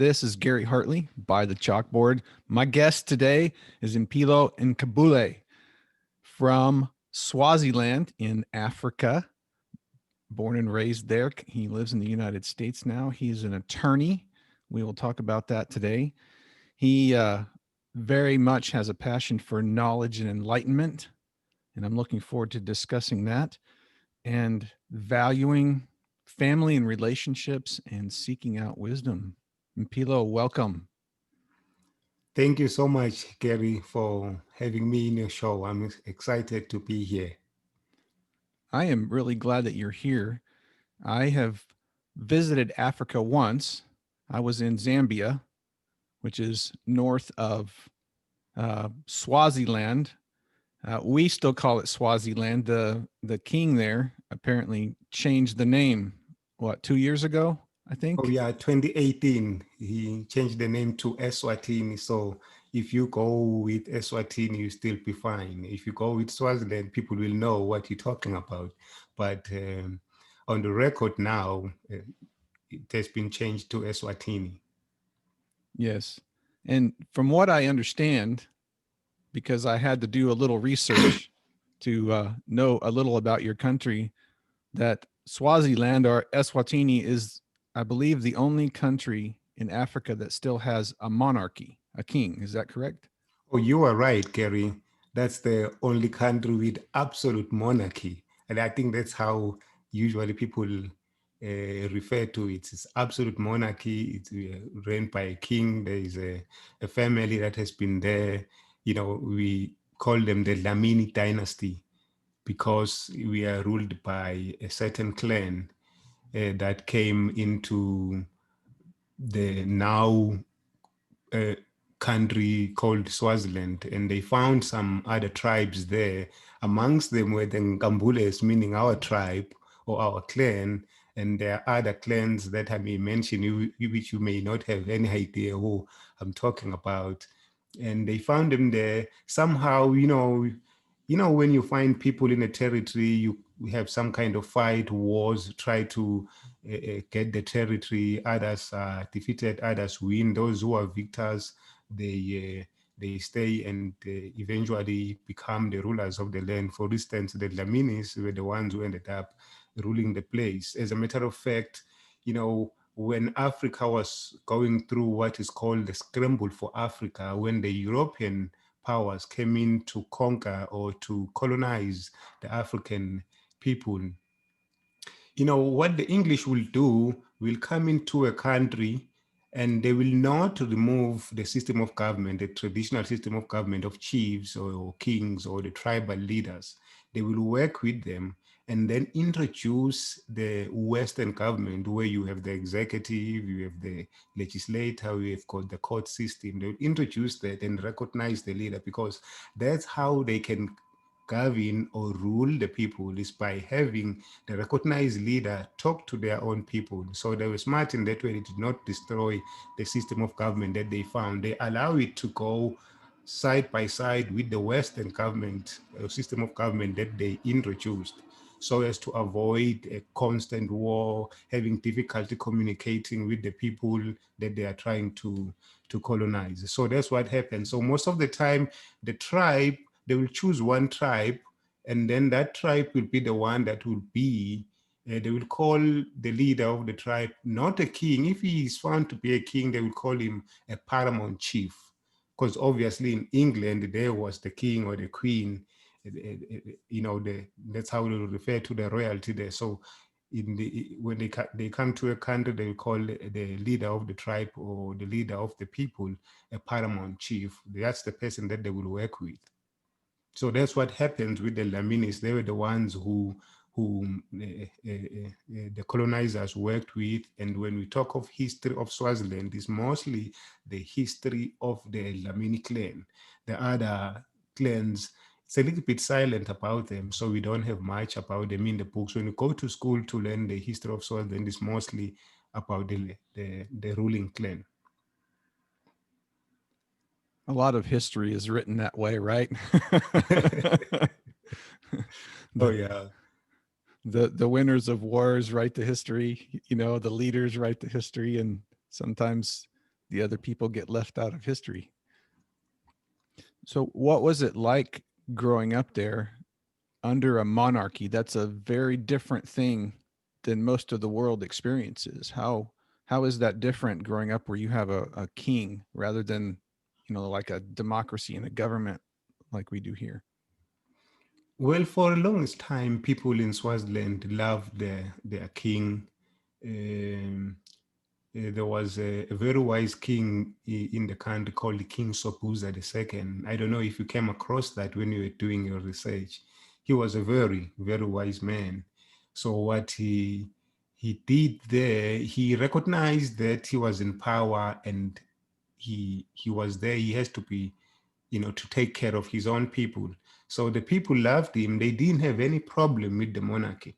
This is Gary Hartley by the chalkboard. My guest today is Mpilo Nkambule from Swaziland in Africa. Born and raised there. He lives in the United States now. He's an attorney. We will talk about that today. He very much has a passion for knowledge and enlightenment, and I'm looking forward to discussing that and valuing family and relationships and seeking out wisdom. Mpilo, welcome. Thank you so much, Gary, for having me in your show. I'm excited to be here. I am really glad that you're here. I have visited Africa once. I was in Zambia, which is north of Swaziland. We still call it Swaziland. The king there apparently changed the name, 2 years ago, I Oh think? yeah, 2018, he changed the name to Eswatini. So if you go with Eswatini, you still be fine. If you go with Swaziland, people will know what you're talking about. But on the record now, it has been changed to Eswatini. Yes. And from what I understand, because I had to do a little research to know a little about your country, that Swaziland or Eswatini is, I believe, the only country in Africa that still has a monarchy, a king. Is that correct? Oh, you are right, Gary. That's the only country with absolute monarchy. And I think that's how usually people refer to it. It's absolute monarchy. It's reigned by a king. There is a family that has been there. You know, we call them the Lamini dynasty because we are ruled by a certain clan that came into the now uh, country called Swaziland, and they found some other tribes there. Amongst them were the Nkambules, meaning our tribe or our clan, and there are other clans that I may mention, which you may not have any idea who I'm talking about. And they found them there somehow. When you find people in a territory, you have some kind of fight, wars, try to get the territory. Others are defeated, others win. Those who are victors, they stay and eventually become the rulers of the land. For instance, the Laminis were the ones who ended up ruling the place. As a matter of fact, when Africa was going through what is called the scramble for Africa, when the European powers came in to conquer or to colonize the African people, what the English will do, will come into a country and they will not remove the system of government, the traditional system of government of chiefs or kings or the tribal leaders. They will work with them and then introduce the Western government, where you have the executive, you have the legislator, you have got the court system. They will introduce that and recognize the leader, because that's how they can govern or rule the people, is by having the recognized leader talk to their own people. So they were smart in that way. They did not destroy the system of government that they found. They allow it to go side by side with the Western government, system of government that they introduced, so as to avoid a constant war, having difficulty communicating with the people that they are trying to colonize. So that's what happens. So most of the time, the tribe, they will choose one tribe, and then that tribe will be the one that will be, they will call the leader of the tribe not a king. If he is found to be a king, they will call him a paramount chief, because obviously in England there was the king or the queen. That's how we refer to the royalty there. So when they come to a country, they will call the leader of the tribe or the leader of the people a paramount chief. That's the person that they will work with. So that's what happens with the Laminis. They were the ones who the colonizers worked with. And when we talk of history of Swaziland, it's mostly the history of the Lamini clan. The other clans, it's a little bit silent about them, so we don't have much about them in the books. When you go to school to learn the history of Swaziland, it's mostly about the ruling clan. A lot of history is written that way, right? Oh the, yeah. the winners of wars write the history, the leaders write the history, and sometimes the other people get left out of history. So, what was it like growing up there under a monarchy? That's a very different thing than most of the world experiences. How is that different growing up where you have a king rather than, like a democracy and a government like we do here? Well, for the longest time, people in Swaziland loved their king. Um, there was a very wise king in the country called King Sobhuza II. I don't know if you came across that when you were doing your research. He was a very, very wise man. So what he did there, he recognized that he was in power and he was there. He has to be, to take care of his own people. So the people loved him. They didn't have any problem with the monarchy.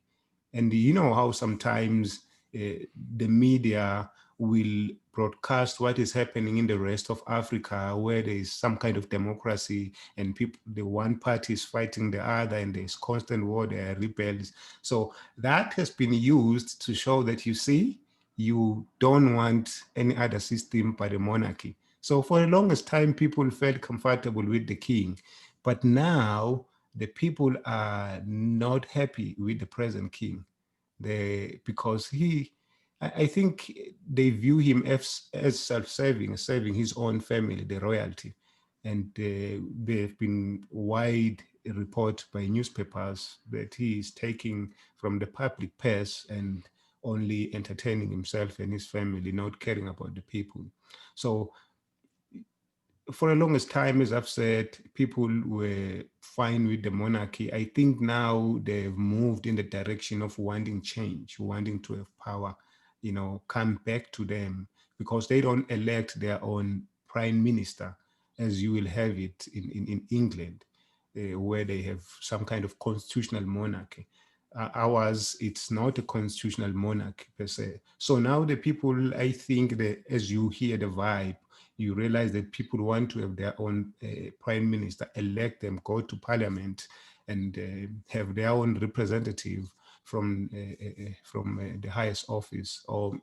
And you know how sometimes the media will broadcast what is happening in the rest of Africa, where there is some kind of democracy and people, the one party is fighting the other, and there's constant war, there are rebels. So that has been used to show that, you see, you don't want any other system but a monarchy. So for the longest time, people felt comfortable with the king. But now the people are not happy with the present king. Because I think they view him as self-serving, serving his own family, the royalty. And there have been wide reports by newspapers that he is taking from the public purse and only entertaining himself and his family, not caring about the people. So for the longest time, as I've said, people were fine with the monarchy. I think now they've moved in the direction of wanting change, wanting to have power, come back to them, because they don't elect their own prime minister as you will have it in England, where they have some kind of constitutional monarchy. Ours, it's not a constitutional monarchy per se. So now the people, I think that as you hear the vibe, you realize that people want to have their own prime minister, elect them, go to parliament, and have their own representative from the highest office, or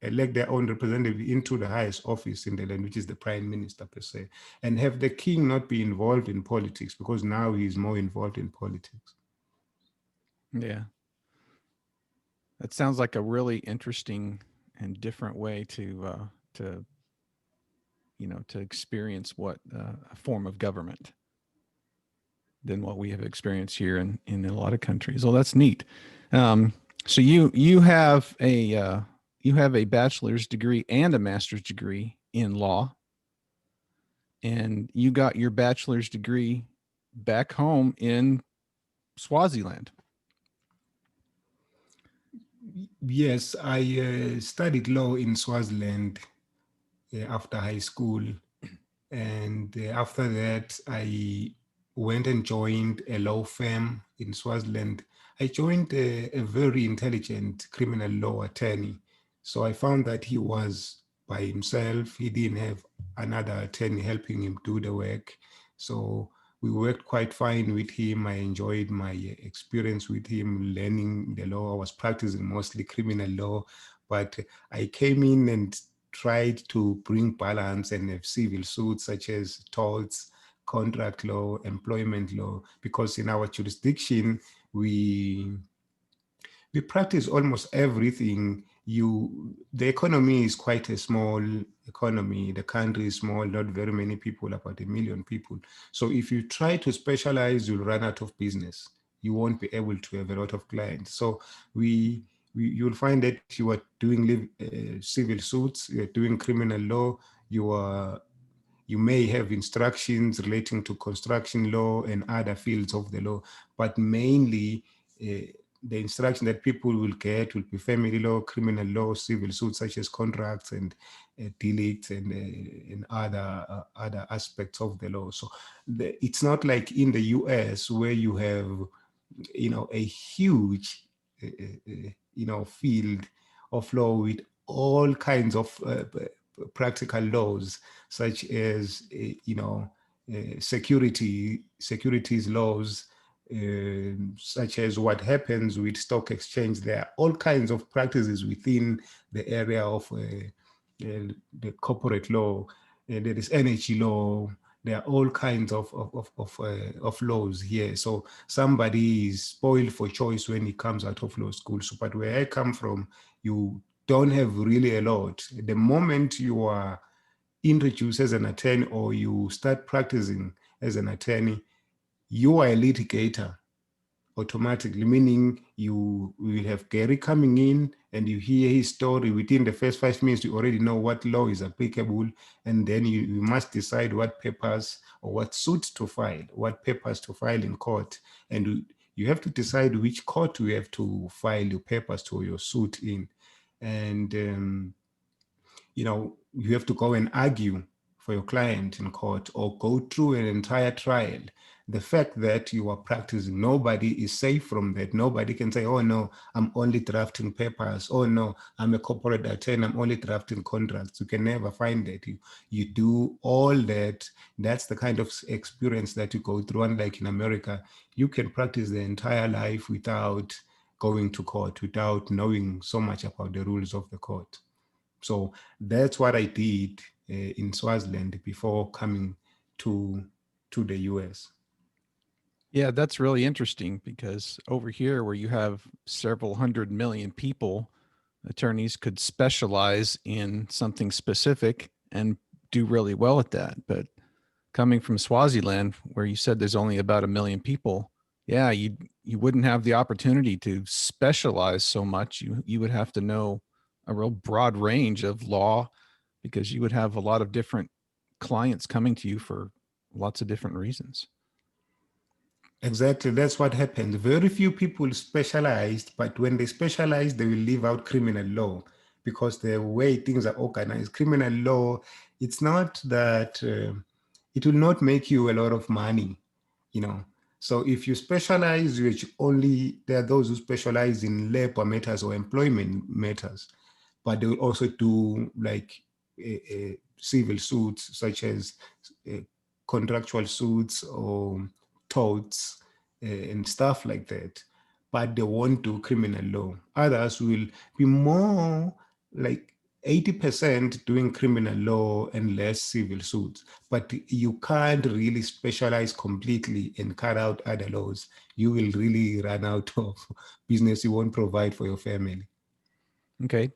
elect their own representative into the highest office in the land, which is the prime minister per se, and have the king not be involved in politics, because now he's more involved in politics. Yeah. That sounds like a really interesting and different way to experience what a form of government than what we have experienced here in a lot of countries. Well, that's neat. So you have a bachelor's degree and a master's degree in law, and you got your bachelor's degree back home in Swaziland. Yes, I studied law in Swaziland after high school. And after that, I went and joined a law firm in Swaziland. I joined a very intelligent criminal law attorney. So I found that he was by himself. He didn't have another attorney helping him do the work. So we worked quite fine with him. I enjoyed my experience with him, learning the law. I was practicing mostly criminal law, but I came in and tried to bring balance and have civil suits such as torts, contract law, employment law, because in our jurisdiction, we we practice almost everything. The economy is quite a small economy. The country is small, not very many people, about 1 million people. So if you try to specialize, you'll run out of business. You won't be able to have a lot of clients. So you'll find that you are doing civil suits, you are doing criminal law, you may have instructions relating to construction law and other fields of the law, but mainly the instruction that people will get will be family law, criminal law, civil suits such as contracts and delicts and other aspects of the law. So it's not like in the US where you have a huge field of law with all kinds of practical laws, such as securities laws, such as what happens with stock exchange. There are all kinds of practices within the area of the corporate law, there is energy law. There are all kinds of laws here. So somebody is spoiled for choice when he comes out of law school. So, but where I come from, you don't have really a lot. The moment you are introduced as an attorney or you start practicing as an attorney, you are a litigator automatically, meaning you will have Gary coming in and you hear his story. Within the first 5 minutes, you already know what law is applicable, and then you must decide what papers or what suits to file, what papers to file in court. And you have to decide which court you have to file your papers to, your suit in. And you have to go and argue for your client in court or go through an entire trial. The fact that you are practicing, nobody is safe from that. Nobody can say, oh no, I'm only drafting papers. Oh no, I'm a corporate attorney, I'm only drafting contracts. You can never find that. You do all that. That's the kind of experience that you go through. Unlike in America, you can practice the entire life without going to court, without knowing so much about the rules of the court. So that's what I did in Swaziland before coming to the US. Yeah, that's really interesting because over here, where you have several 100 million people, attorneys could specialize in something specific and do really well at that. But coming from Swaziland, where you said there's only about 1 million people, yeah, you wouldn't have the opportunity to specialize so much. You would have to know a real broad range of law because you would have a lot of different clients coming to you for lots of different reasons. Exactly, that's what happened. Very few people specialized, but when they specialize, they will leave out criminal law because the way things are organized, criminal law, it's not that it will not make you a lot of money, you know. So if you specialize, which only there are those who specialize in labor matters or employment matters, but they will also do like civil suits such as uh, contractual suits or torts and stuff like that. But they won't do criminal law. Others will be more like 80% doing criminal law and less civil suits. But you can't really specialize completely and cut out other laws. You will really run out of business you won't provide for your family. Okay.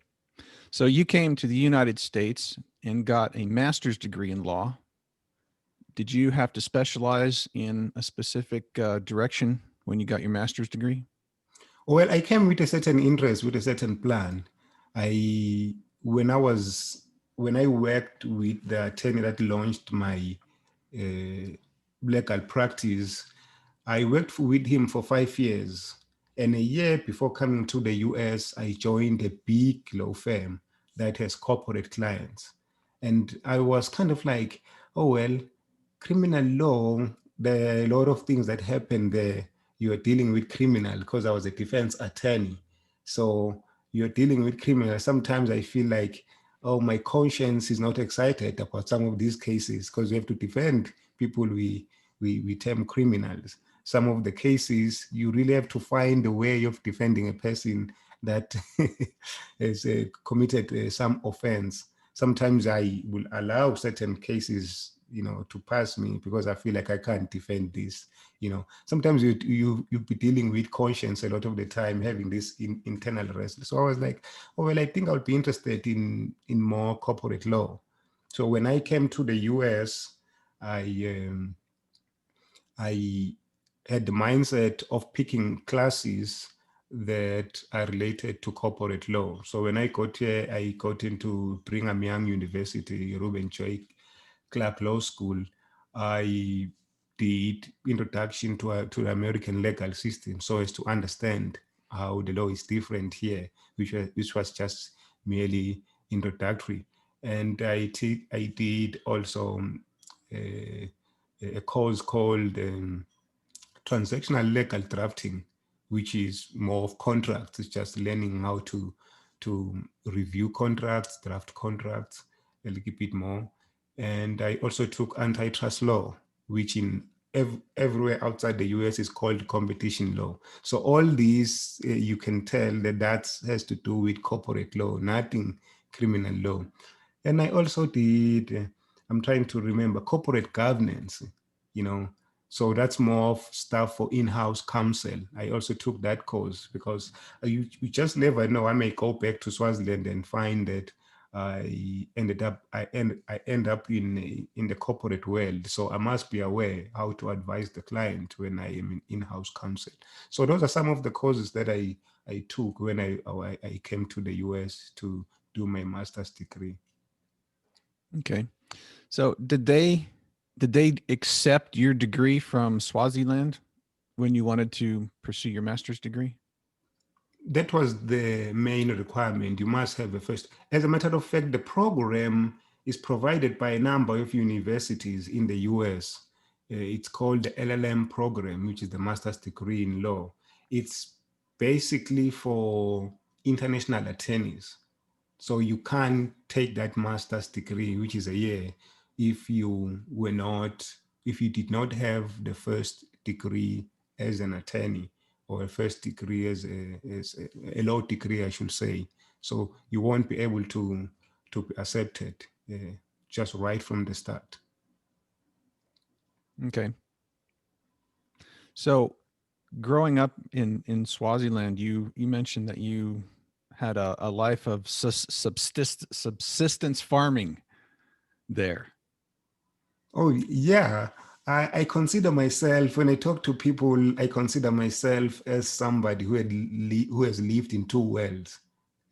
So you came to the United States and got a master's degree in law. Did you have to specialize in a specific direction when you got your master's degree? Well, I came with a certain interest, with a certain plan. I when I was when I worked with the attorney that launched my uh, legal practice, I worked with him for 5 years. And a year before coming to the US, I joined a big law firm that has corporate clients. And I was kind of like, oh, well, criminal law, there are a lot of things that happen there. You are dealing with criminal because I was a defense attorney. So you're dealing with criminal. Sometimes I feel like, oh, my conscience is not excited about some of these cases because we have to defend people we term criminals. Some of the cases, you really have to find a way of defending a person that has committed some offense. Sometimes I will allow certain cases, to pass me because I feel like I can't defend this. Sometimes you be dealing with conscience a lot of the time, having this internal wrestle. So I was like, oh well, I think I'll be interested in more corporate law. So when I came to the US, I um, I had the mindset of picking classes that are related to corporate law. So when I got here, I got into Brigham Young University, Reuben Joy Clark Law School. I did introduction to the American legal system so as to understand how the law is different here, which was just merely introductory. And I did also a course called transactional legal drafting, which is more of contracts. It's just learning how to review contracts, draft contracts a little bit more. And I also took antitrust law, which in everywhere outside the US is called competition law. So all these, you can tell that has to do with corporate law, nothing criminal law. And I also did, I'm trying to remember, corporate governance, you know. So that's more of stuff for in-house counsel. I also took that course because you just never know. I may go back to Swaziland and find that I end up in the corporate world. So I must be aware how to advise the client when I am in in-house counsel. So those are some of the courses that I took when I came to the US to do my master's degree. Okay. So did they accept your degree from Swaziland when you wanted to pursue your master's degree? That was the main requirement. You must have a first. As a matter of fact, the program is provided by a number of universities in the US. It's called the LLM program, which is the master's degree in law. It's basically for international attorneys. So you can't take that master's degree, which is a year, if if you did not have the first degree as an attorney or a first degree as a law degree, I should say. So you won't be able to be accepted just right from the start. Okay. So growing up in Swaziland, you mentioned that you had a life of subsistence farming there. Oh, yeah. I consider myself, when I talk to people, I consider myself as somebody who has lived in two worlds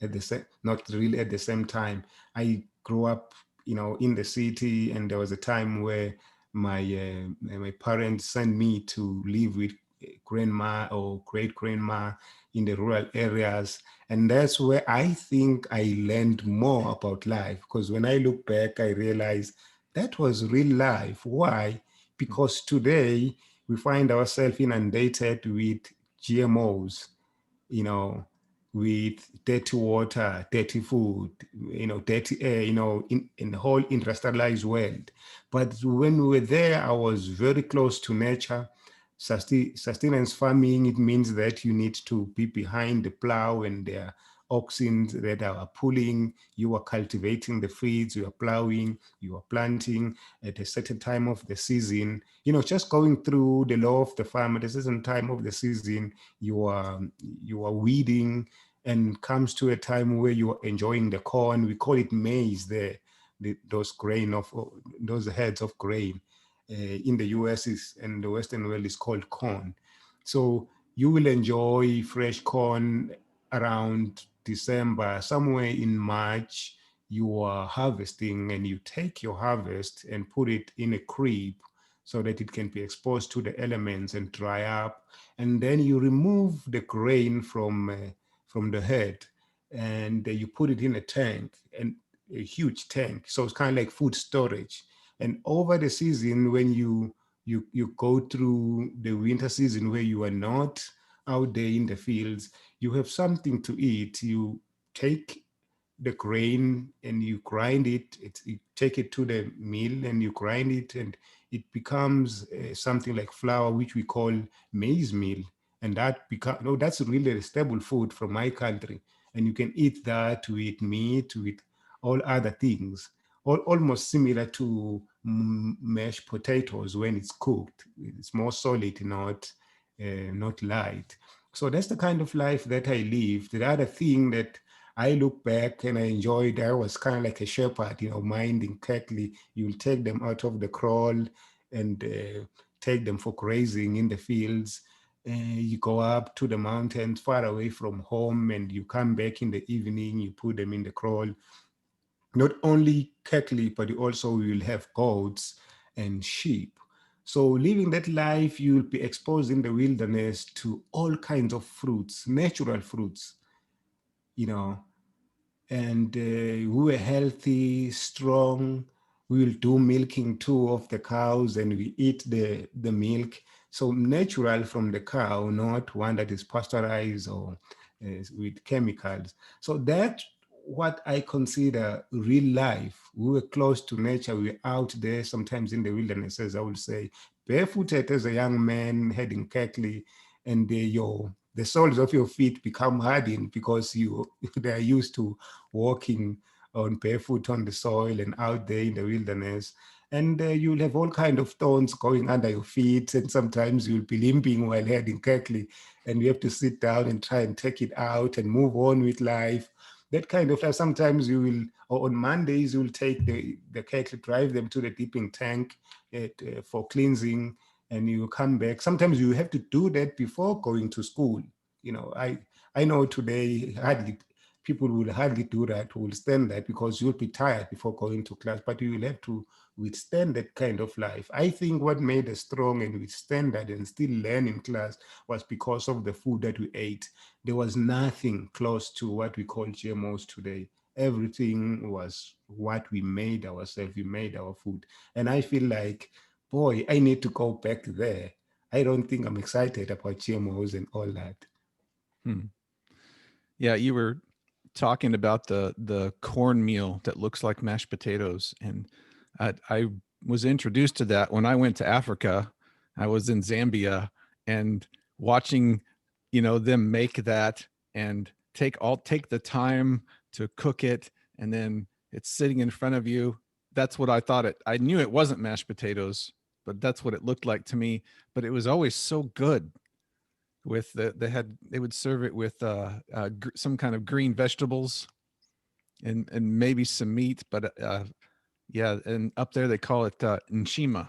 at the same, not really at the same time. I grew up, in the city, and there was a time where my parents sent me to live with grandma or great grandma in the rural areas, and that's where I think I learned more about life. Because when I look back, I realize that was real life. Why? Because today we find ourselves inundated with GMOs, you know, with dirty water, dirty food, dirty air, in the whole industrialized world. But when we were there, I was very close to nature. Sustenance farming, it means that you need to be behind the plow, and there are oxen that are pulling. You are cultivating the fields, you are plowing, you are planting at a certain time of the season. Just going through the law of the farm at a certain time of the season, you are weeding, and comes to a time where you are enjoying the corn. We call it maize there, those heads of grain. In the US and the Western world is called corn. So you will enjoy fresh corn around December. Somewhere in March, you are harvesting, and you take your harvest and put it in a crib so that it can be exposed to the elements and dry up. And then you remove the grain from the head, and you put it in a tank, and a huge tank. So it's kind of like food storage. And over the season, when you go through the winter season where you are not out there in the fields, you have something to eat. You take the grain and you grind it. You take it to the mill and you grind it, and it becomes something like flour, which we call maize meal. And that's really a staple food from my country. And you can eat that with meat, with all other things, almost similar to mashed potatoes when it's cooked. It's more solid, not light. So that's the kind of life that I lived. The other thing that I look back and I enjoyed, I was kind of like a shepherd, minding cattle. You'll take them out of the kraal and take them for grazing in the fields. You go up to the mountains far away from home, and you come back in the evening, you put them in the kraal. Not only cattle, but you also will have goats and sheep. So living that life, you will be exposed in the wilderness to all kinds of fruits, natural fruits, you know, and we were healthy, strong. We will do milking too of the cows, and we eat the milk. So natural from the cow, not one that is pasteurized or with chemicals. So that's what I consider real life. We were close to nature. We were out there, sometimes in the wilderness, as I would say, barefooted as a young man, heading cattle, and the soles of your feet become hardened because you they are used to walking on barefoot on the soil and out there in the wilderness. And you'll have all kind of thorns going under your feet, and sometimes you'll be limping while heading quickly, and you have to sit down and try and take it out and move on with life. That kind of life. Sometimes you will, or on Mondays, you will take the cattle, drive them to the dipping tank for cleansing, and you come back. Sometimes you have to do that before going to school. I know today hardly people will hardly do that, will stand that because you'll be tired before going to class, but you will have to withstand that kind of life. I think what made us strong and withstand that and still learn in class was because of the food that we ate. There was nothing close to what we call GMOs today. Everything was what we made ourselves. We made our food. And I feel like, boy, I need to go back there. I don't think I'm excited about GMOs and all that. Hmm. Yeah, you were talking about the cornmeal that looks like mashed potatoes, and I was introduced to that when I went to Africa. I was in Zambia and watching, them make that and take the time to cook it, and then it's sitting in front of you. That's what I thought it. I knew it wasn't mashed potatoes, but that's what it looked like to me. But it was always so good with they would serve it with some kind of green vegetables and maybe some meat, but yeah, and up there they call it nshima.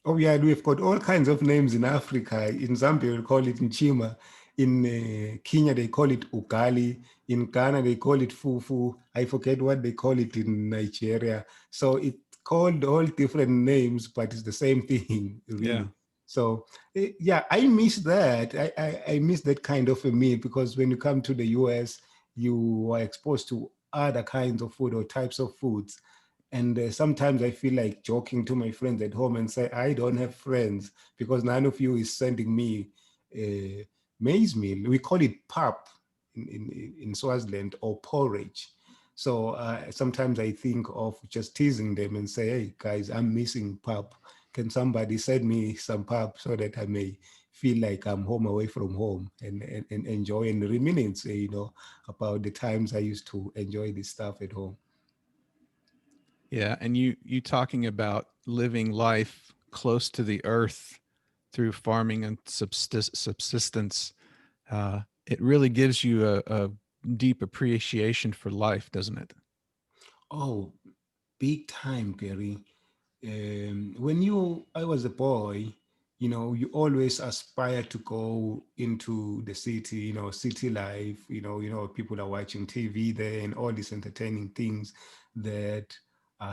Oh yeah, we've got all kinds of names in Africa. In Zambia, we call it Nchima. In Kenya, they call it Ugali. In Ghana, they call it Fufu. I forget what they call it in Nigeria. So it's called all different names, but it's the same thing, Yeah. really. So yeah, I miss that. I miss that kind of a meal because when you come to the US, you are exposed to other kinds of food or types of foods. And sometimes I feel like joking to my friends at home and say, I don't have friends because none of you is sending me maize meal. We call it pap in Swaziland, or porridge. So sometimes I think of just teasing them and say, hey, guys, I'm missing pap. Can somebody send me some pap so that I may feel like I'm home away from home and enjoy and reminisce, about the times I used to enjoy this stuff at home. Yeah, and you talking about living life close to the earth through farming and subsistence, it really gives you a deep appreciation for life, doesn't it? Oh, big time, Gary. I was a boy, you always aspire to go into the city, city life, people are watching TV there and all these entertaining things that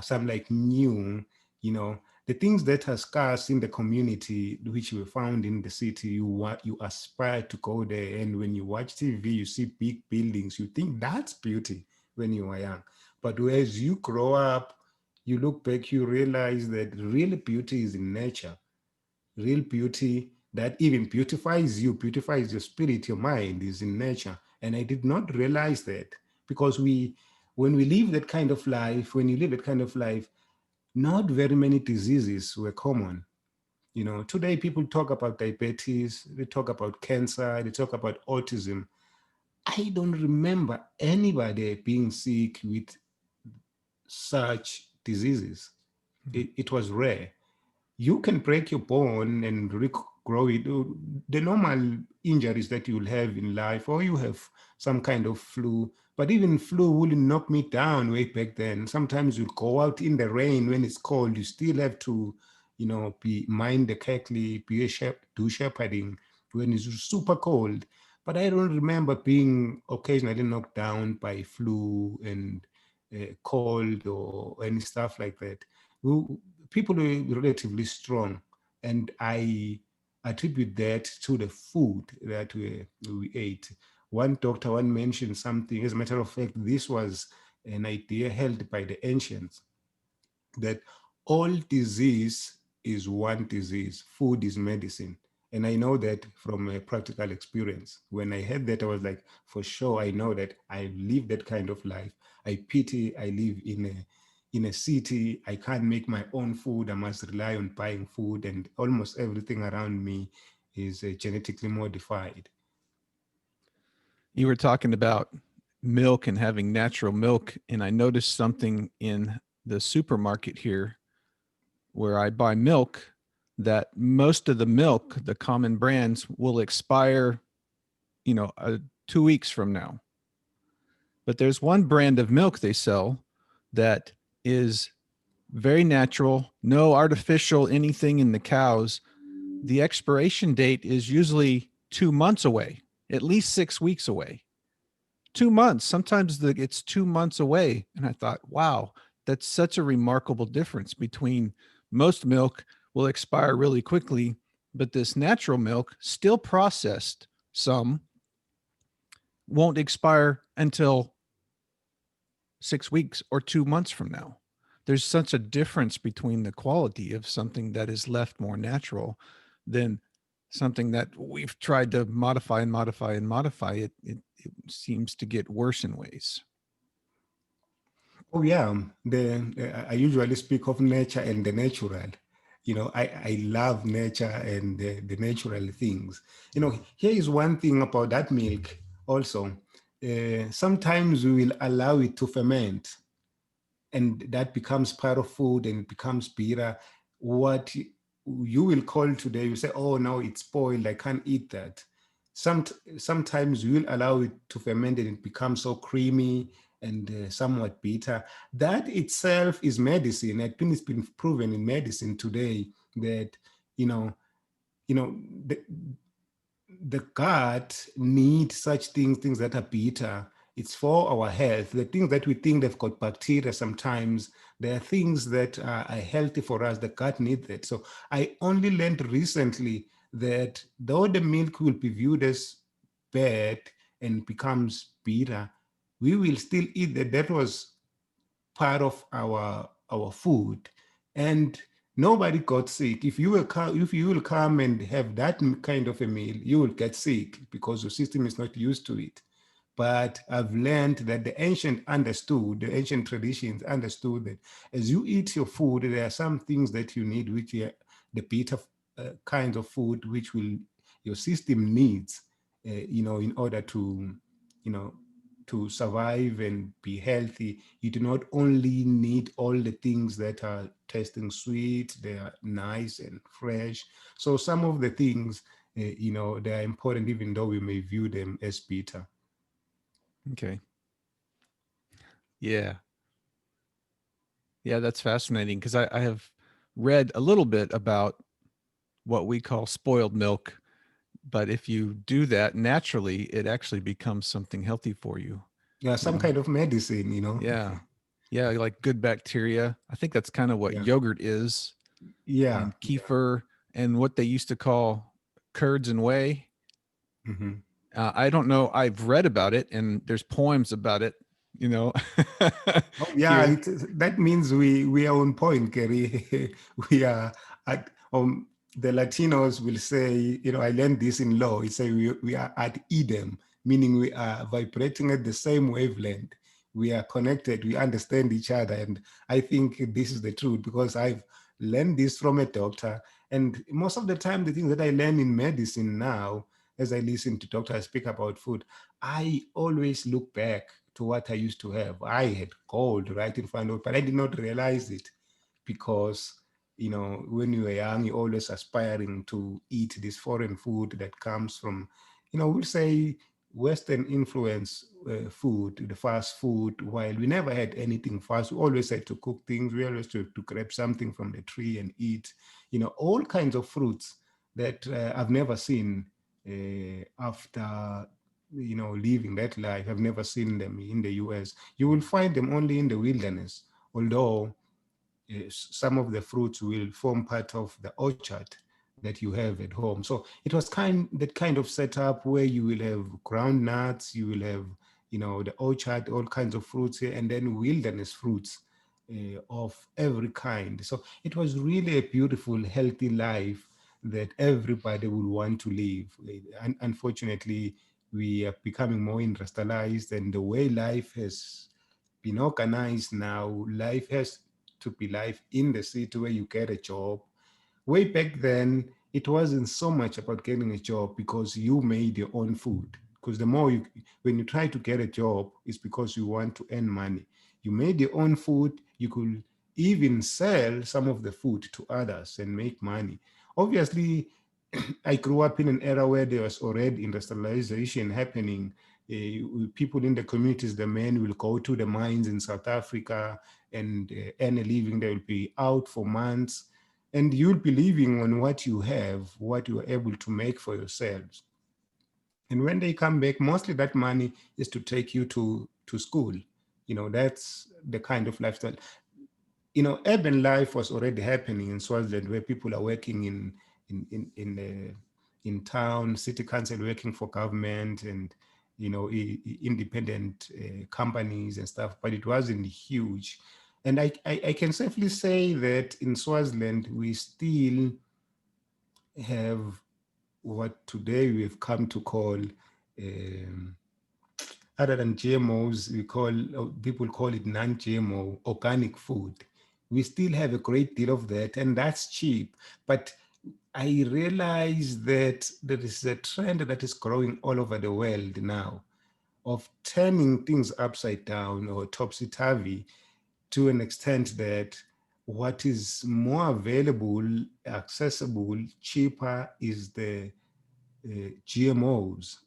some like new, the things that are scarce in the community, which were found in the city, you aspire to go there. And when you watch TV, you see big buildings, you think that's beauty when you are young. But as you grow up, you look back, you realize that real beauty is in nature. Real beauty that even beautifies your spirit, your mind, is in nature. And I did not realize that because when we live that kind of life, when you live that kind of life, not very many diseases were common. Today people talk about diabetes, they talk about cancer, they talk about autism. I don't remember anybody being sick with such diseases. Mhm. It was rare. You can break your bone and regrow it. The normal injuries that you'll have in life, or you have some kind of flu, but even flu wouldn't knock me down way back then. Sometimes you'll go out in the rain when it's cold, you still have to, be mind the carefully, do shepherding when it's super cold. But I don't remember being occasionally knocked down by flu and cold or any stuff like that. People were relatively strong, and I attribute that to the food that we ate. One doctor one mentioned something. As a matter of fact, this was an idea held by the ancients that all disease is one disease. Food is medicine. And I know that from a practical experience. When I heard that, I was like, for sure, I know that I live that kind of life. I pity I live in a city. I can't make my own food. I must rely on buying food, and almost everything around me is genetically modified. You were talking about milk and having natural milk, and I noticed something in the supermarket here where I buy milk, that most of the milk, the common brands, will expire, 2 weeks from now. But there's one brand of milk they sell that is very natural, no artificial anything in the cows. The expiration date is usually 2 months away, at least 6 weeks away. 2 months. Sometimes it's 2 months away. And I thought, wow, that's such a remarkable difference between most milk will expire really quickly, but this natural milk, still processed, some won't expire until 6 weeks or 2 months from now. There's such a difference between the quality of something that is left more natural than something that we've tried to modify and modify and modify. It seems to get worse in ways. Oh yeah, I usually speak of nature and the natural. I love nature and the natural things. Here is one thing about that milk also. Sometimes we will allow it to ferment, and that becomes part of food and it becomes bitter. What you will call today, you say, oh, no, it's spoiled, I can't eat that. Sometimes you will allow it to ferment and it becomes so creamy and somewhat bitter. That itself is medicine. I think it's been proven in medicine today that, you know, the, the gut needs such things that are bitter. It's for our health. The things that we think they've got bacteria sometimes, there are things that are healthy for us. The gut needs it. So I only learned recently that though the milk will be viewed as bad and becomes bitter, we will still eat that. That was part of our food, and nobody got sick. If you will come and have that kind of a meal, you will get sick because your system is not used to it. But I've learned that the ancient traditions understood that as you eat your food, there are some things that you need, which are the bitter kinds of food, which will your system needs, in order to, you know, to survive and be healthy. You do not only need all the things that are tasting sweet, they are nice and fresh. So some of the things, they are important, even though we may view them as bitter. Okay. Yeah. Yeah, that's fascinating because I have read a little bit about what we call spoiled milk. But if you do that naturally, it actually becomes something healthy for you. Yeah, You some know? kind of medicine, Yeah. Yeah. Like good bacteria. I think that's kind of what Yeah, yogurt is, yeah, and kefir, and what they used to call curds and whey. hmm. I don't know. I've read about it and there's poems about it, you know, Oh yeah, here. that means we are on point, Kerry. We are at the Latinos will say, I learned this in law. It say we are at Eden, meaning we are vibrating at the same wavelength. We are connected. We understand each other, and I think this is the truth because I've learned this from a doctor. And most of the time, the things that I learn in medicine now, as I listen to doctors speak about food, I always look back to what I used to have. I had cold right in front of, but I did not realize it because, when you were young, you're always aspiring to eat this foreign food that comes from, we'll say Western influence food, the fast food, while we never had anything fast. We always had to cook things. We always had to grab something from the tree and eat, all kinds of fruits that I've never seen after living that life. I've never seen them in the US. You will find them only in the wilderness, although some of the fruits will form part of the orchard that you have at home. So it was that kind of setup where you will have ground nuts, you will have, the orchard, all kinds of fruits here, and then wilderness fruits of every kind. So it was really a beautiful, healthy life that everybody would want to live. Unfortunately, we are becoming more industrialized, and the way life has been organized now, life has to be life in the city where you get a job. Way back then, it wasn't so much about getting a job because you made your own food. because the more you, when you try to get a job, it's because you want to earn money. You made your own food, you could even sell some of the food to others and make money. Obviously, I grew up in an era where there was already industrialization happening. People in the communities, the men will go to the mines in South Africa and earn a living. They will be out for months, and you'll be living on what you have, what you are able to make for yourselves. And when they come back, mostly that money is to take you to school. That's the kind of lifestyle. Urban life was already happening in Swaziland, where people are working in town, city council, working for government, and independent companies and stuff. But it wasn't huge, and I can safely say that in Swaziland we still have what today we've come to call, other than GMOs, people call it non-GMO organic food. We still have a great deal of that, and that's cheap. But I realize that there is a trend that is growing all over the world now of turning things upside down or topsy-turvy, to an extent that what is more available, accessible, cheaper is the GMOs.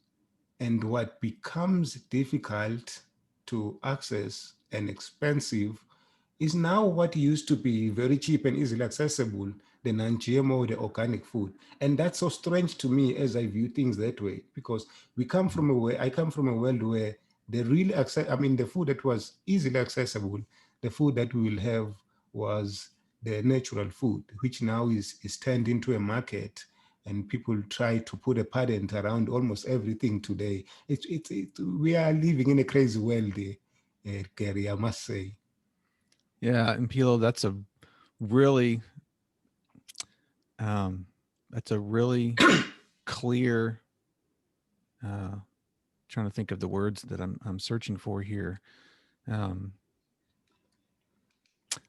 And what becomes difficult to access and expensive is now what used to be very cheap and easily accessible, the non-GMO, the organic food. And that's so strange to me as I view things that way, because I come from a world where the food that was easily accessible, the food that we will have was the natural food, which now is turned into a market, and people try to put a patent around almost everything today. We are living in a crazy world, Gary, I must say. Yeah, and Pilo, really that's a really clear. Uh, Trying to think of the words that I'm searching for here. Um,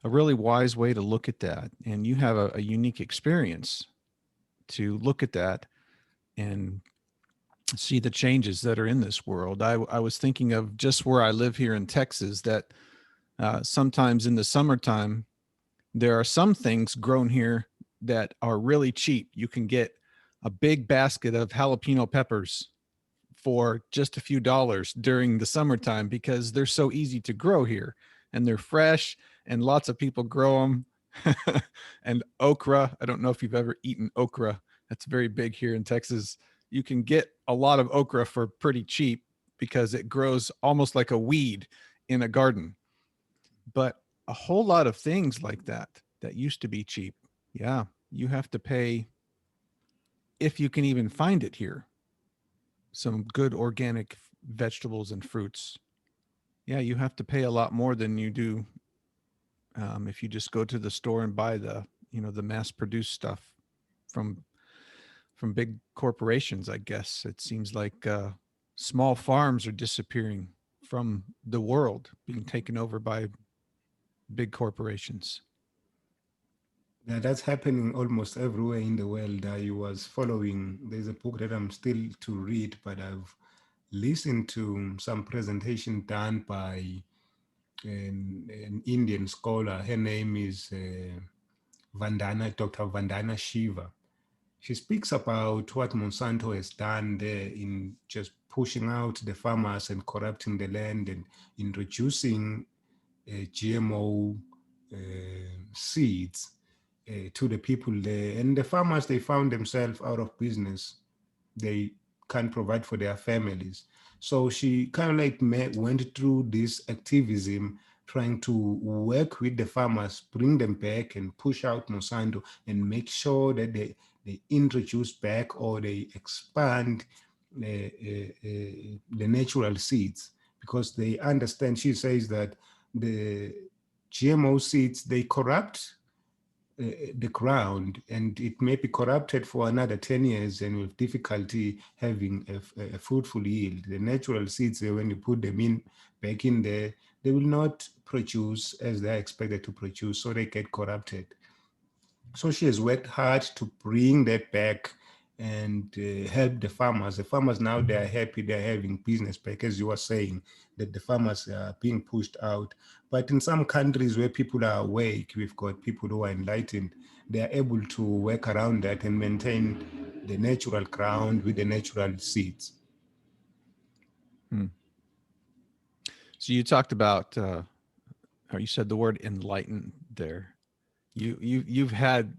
a really wise way to look at that, and you have a unique experience to look at that and see the changes that are in this world. I was thinking of just where I live here in Texas, that sometimes in the summertime, there are some things grown here that are really cheap. You can get a big basket of jalapeno peppers for just a few dollars during the summertime because they're so easy to grow here and they're fresh and lots of people grow them. And okra, I don't know if you've ever eaten okra. That's very big here in Texas. You can get a lot of okra for pretty cheap because it grows almost like a weed in a garden. But a whole lot of things like that used to be cheap. Yeah, you have to pay, if you can even find it here, some good organic vegetables and fruits. Yeah, you have to pay a lot more than you do if you just go to the store and buy the mass produced stuff from big corporations. I guess it seems like small farms are disappearing from the world, being taken over by big corporations. Yeah, that's happening almost everywhere in the world. There's a book that I'm still to read, but I've listened to some presentation done by an Indian scholar. Her name is Dr. Vandana Shiva. She speaks about what Monsanto has done there in just pushing out the farmers and corrupting the land and introducing GMO seeds to the people there. And the farmers, they found themselves out of business. They can't provide for their families. So she kind of like went through this activism, trying to work with the farmers, bring them back and push out Monsanto and make sure that they introduce back or they expand the natural seeds, because they understand, she says that the GMO seeds, they corrupt the ground, and it may be corrupted for another 10 years and with difficulty having a fruitful yield. The natural seeds, when you put them back in there, they will not produce as they're expected to produce, so they get corrupted. So she has worked hard to bring that back and help the farmers. The farmers now, they are happy, they're having business back, as you were saying, that the farmers are being pushed out. But in some countries where people are awake, we've got people who are enlightened, they are able to work around that and maintain the natural ground with the natural seeds. Hmm. So you talked about, or you said the word enlightened there. You've had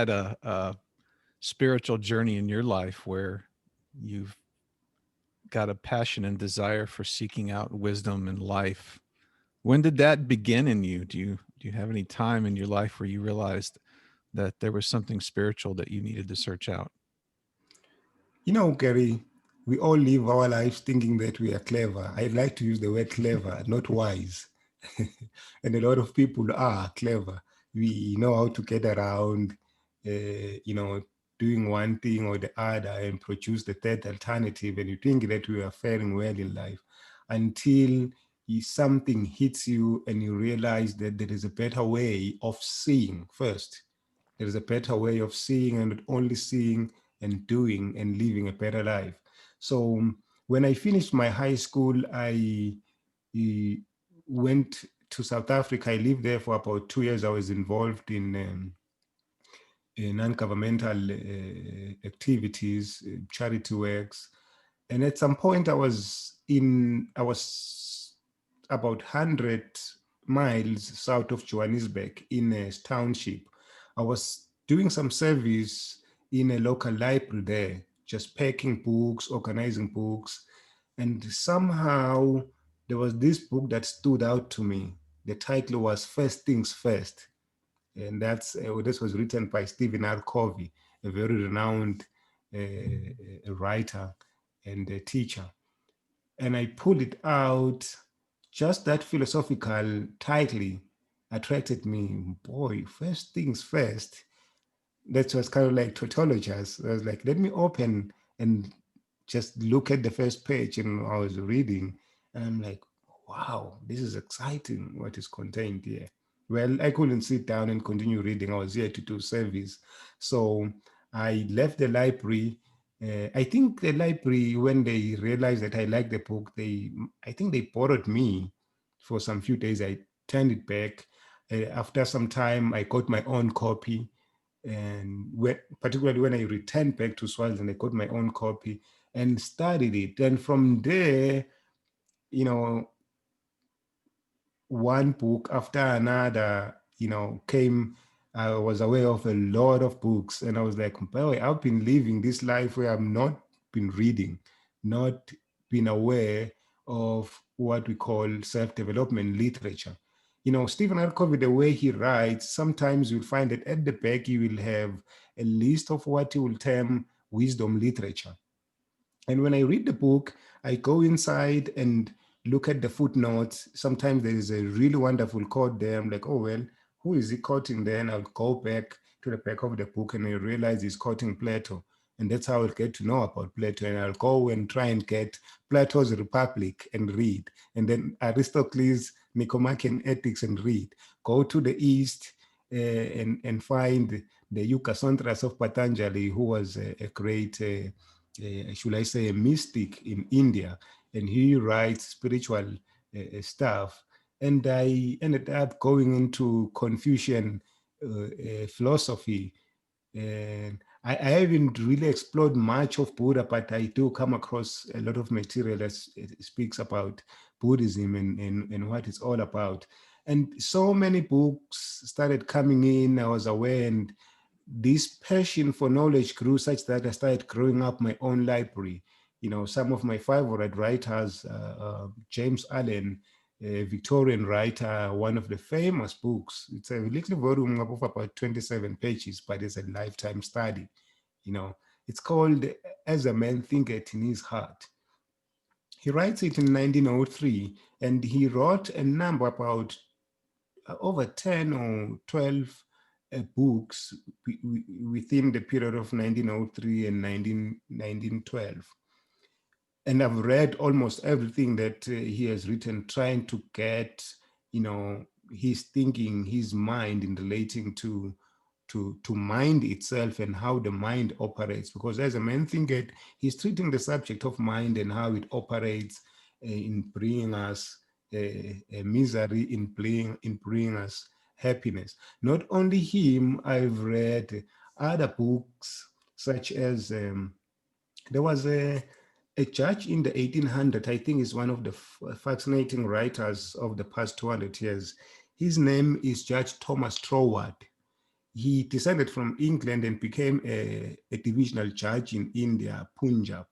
a spiritual journey in your life where you've got a passion and desire for seeking out wisdom in life. When did that begin in you? Do you have any time in your life where you realized that there was something spiritual that you needed to search out? You know, Gary, we all live our lives thinking that we are clever. I like to use the word clever, not wise. And a lot of people are clever. We know how to get around, you know, doing one thing or the other and produce the third alternative. And you think that we are faring well in life until something hits you and you realize that there is a better way of seeing first. There is a better way of seeing and not only seeing and doing and living a better life. So when I finished my high school, I went to South Africa. I lived there for about 2 years. I was involved in non-governmental activities, charity works, and at some point I was about 100 miles south of Johannesburg in a township. I was doing some service in a local library there, just packing books, organizing books, and somehow there was this book that stood out to me. The title was First Things First, and this was written by Stephen R. Covey, a very renowned writer and a teacher. And I pulled it out. Just that philosophical title attracted me. Boy, first things first. That was kind of like tautologist. I was like, let me open and just look at the first page. And I was reading, and I'm like, wow, this is exciting what is contained here. Well, I couldn't sit down and continue reading. I was here to do service. So I left the library. I think the library, when they realized that I liked the book, I think they borrowed me for some few days. I turned it back. After some time, I got my own copy, and particularly when I returned back to Swaziland, I got my own copy and studied it. And from there, you know, one book after another, came. I was aware of a lot of books, and I was like, boy, I've been living this life where I've not been reading, not been aware of what we call self-development literature. Stephen R. Covey, the way he writes, sometimes you'll find that at the back he will have a list of what he will term wisdom literature. And when I read the book, I go inside and look at the footnotes. Sometimes there is a really wonderful quote there. I'm like, oh, well, who is he quoting there? And I'll go back to the back of the book and I realize he's quoting Plato. And that's how I'll get to know about Plato. And I'll go and try and get Plato's Republic and read. And then Aristotle's Nicomachean Ethics and read. Go to the East and find the Yuga Sutras of Patanjali, who was a great should I say, a mystic in India, and he writes spiritual stuff. And I ended up going into Confucian philosophy. And I haven't really explored much of Buddha, but I do come across a lot of material that speaks about Buddhism and what it's all about. And so many books started coming in. I was aware, and this passion for knowledge grew such that I started growing up my own library. Some of my favorite writers, James Allen, a Victorian writer, one of the famous books. It's a little volume of about 27 pages, but it's a lifetime study. It's called As a Man Thinketh in His Heart. He writes it in 1903, and he wrote a number about over 10 or 12 books within the period of 1903 and 1912. And I've read almost everything that he has written, trying to get, his thinking, his mind in relating to to mind itself and how the mind operates. Because as a man thinketh, he's treating the subject of mind and how it operates in bringing us misery, in bringing us happiness. Not only him, I've read other books such as there was a judge in the 1800s, I think is one of the fascinating writers of the past 200 years. His name is Judge Thomas Troward. He descended from England and became a divisional judge in India, Punjab.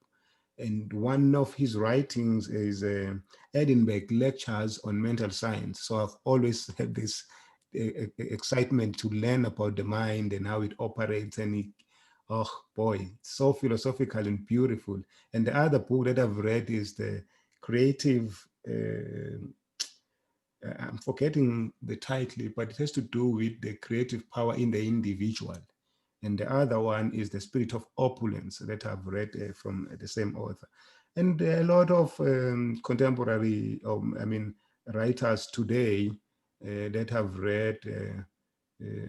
And one of his writings is Edinburgh Lectures on Mental Science. So I've always had this excitement to learn about the mind and how it operates. And oh boy, so philosophical and beautiful. And the other book that I've read is the creative. I'm forgetting the title, but it has to do with the creative power in the individual. And the other one is The Spirit of Opulence that I've read from the same author. And a lot of contemporary, writers today that have read,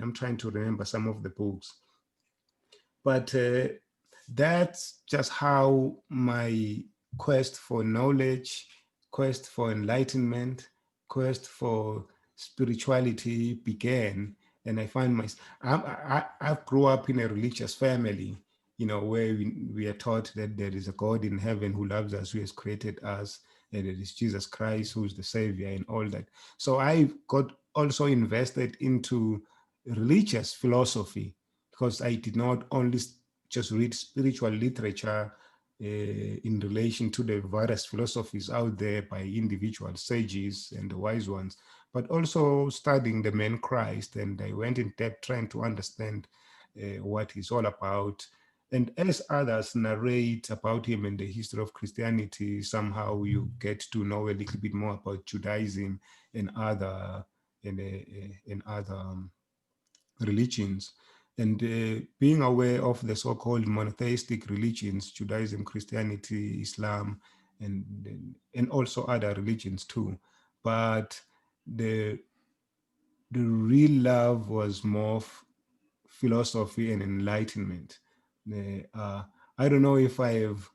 I'm trying to remember some of the books, but that's just how my quest for knowledge, quest for enlightenment, quest for spirituality began. And I find I grew up in a religious family, where we are taught that there is a God in heaven who loves us, who has created us, and it is Jesus Christ who is the Savior and all that. So I got also invested into religious philosophy, because I did not only just read spiritual literature in relation to the various philosophies out there by individual sages and the wise ones, but also studying the man Christ. And I went in depth trying to understand what he's all about. And as others narrate about him and the history of Christianity, somehow you get to know a little bit more about Judaism and other religions. And being aware of the so-called monotheistic religions, Judaism, Christianity, Islam, and also other religions too. But the real love was more philosophy and enlightenment. I don't know if I have